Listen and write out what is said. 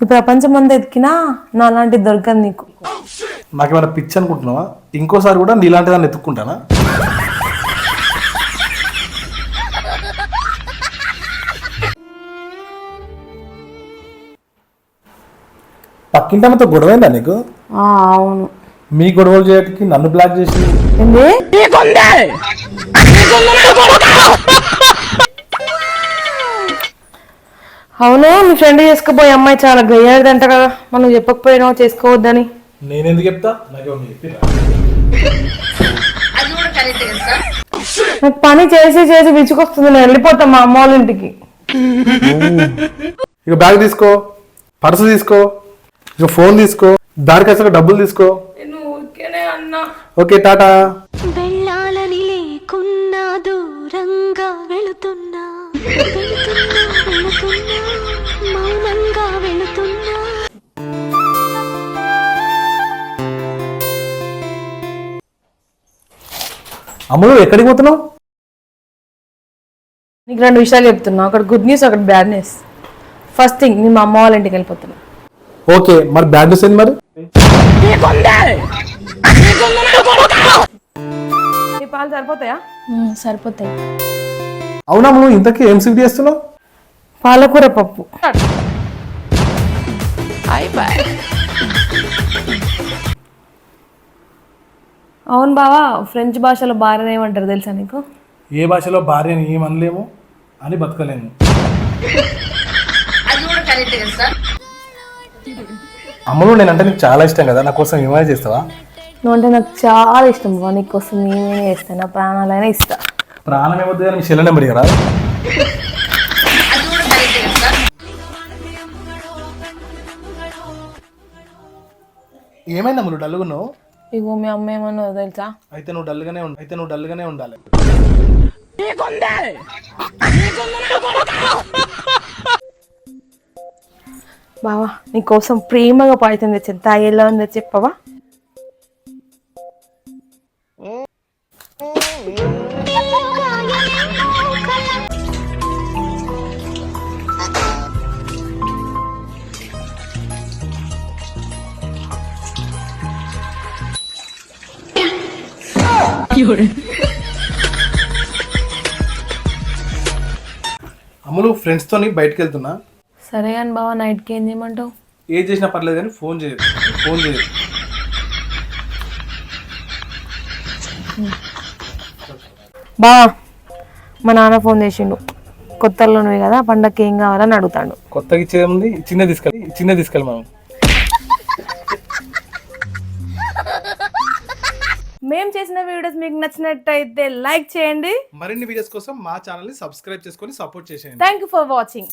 ఈ ప్రపంచం అంతా ఎతికినా నా లాంటి దొరకదు నీకు. నాకేమైనా పిచ్చి అనుకుంటున్నావా? ఇంకోసారి కూడా నీలాంటి దాన్ని ఎత్తుక్కుంటానా? పక్కింటమ్మతో గొడవైందా నీకు? అవును. మీ గొడవలు చేయడానికి నన్ను బ్లాక్ చేసి అవును, మీ ఫ్రెండ్ చేసుకుపోయే అమ్మాయి చాలా గయ్యాడిదంట కదా, మనం చెప్పకపోయినావు చేసుకోవద్దని. నేనెందుకు చెప్తా? చెప్పిరా నాకు పని చేసి చేసి విసుకొస్తుంది, నేను వెళ్ళిపోతా మా అమ్మ వాళ్ళ ఇంటికి. ఇక బ్యాగ్ తీసుకో, పర్సు తీసుకో, ఇక ఫోన్ తీసుకో, దానికి అసలు డబ్బులు తీసుకో. ఓకే, టాటా. వెళ్ళాలని లేకున్నా దూరంగా వెళుతున్నా, మౌనంగా వెళుతున్నా. అమ్ములు ఎక్కడికి పోతున్నావు? నీకు 2 విషయాలు చెప్తున్నా, ఒకటి గుడ్ న్యూస్, ఒకటి బ్యాడ్ న్యూస్. ఫస్ట్ థింగ్, నేను మా అమ్మ వాళ్ళ ఇంటికి వెళ్ళిపోతున్నా. ఓకే, మరి బ్యాడ్ న్యూస్ ఏంది? మరి ఈ పాలు సరిపోతాయా? సరిపోతాయి. అవునా, నువ్వు ఇంతకీ ఏం స్వీట్ చేస్తున్నావు? పాలకూర పప్పు. అవును బావా, ఫ్రెంచ్ భాషలో భార్యను ఏమంటారు తెలుసా నీకు? ఏ భాషలో భార్యని ఏమనలేము అని బతకలేము. అమ్మలు నేనంటే నీకు చాలా ఇష్టం కదా, నా కోసం ఏమైనా చేస్తావా? నువ్వు అంటే నాకు చాలా ఇష్టం బావ, నీకోసం నేనే చేస్తాను, నా ప్రాణాలైనా ఇస్తా. ప్రాణం ఏమొద్దు కానీ మీ చెల్లె నెంబర్ కదా. ఏమైంది అమ్ములు డల్లుగున్నావు? ఇగో మీ అమ్మ ఏమన్నా తెలుసా? అయితే నువ్వు డల్గానే ఉండాలి. బావా, నీకోసం ప్రేమగా పాయసం తెచ్చాను, తాగేలా ఉందో చెప్పవా? అమ్ములు ఫ్రెండ్స్ తోని బయటకు వెళ్తున్నా. సరే అని బావా, నైట్కి ఏం చేయమంటావు? ఏం చేసినా పర్లేదు కానీ ఫోన్ చేయదు. బావా, మా నాన్న ఫోన్ చేసిండు, కొత్తలో నువ్వు కదా, పండగకి ఏం కావాలని అడుగుతాడు. కొత్తగా ఇచ్చేది చిన్న తీసుకెళ్ళి మనం. మేము చేసిన వీడియోస్ మీకు నచ్చినట్టయితే లైక్ చేయండి. మరిన్ని వీడియోస్ కోసం మా ఛానల్ ని సబ్స్క్రైబ్ చేసుకొని సపోర్ట్ చేసేయండి. Thank you for watching.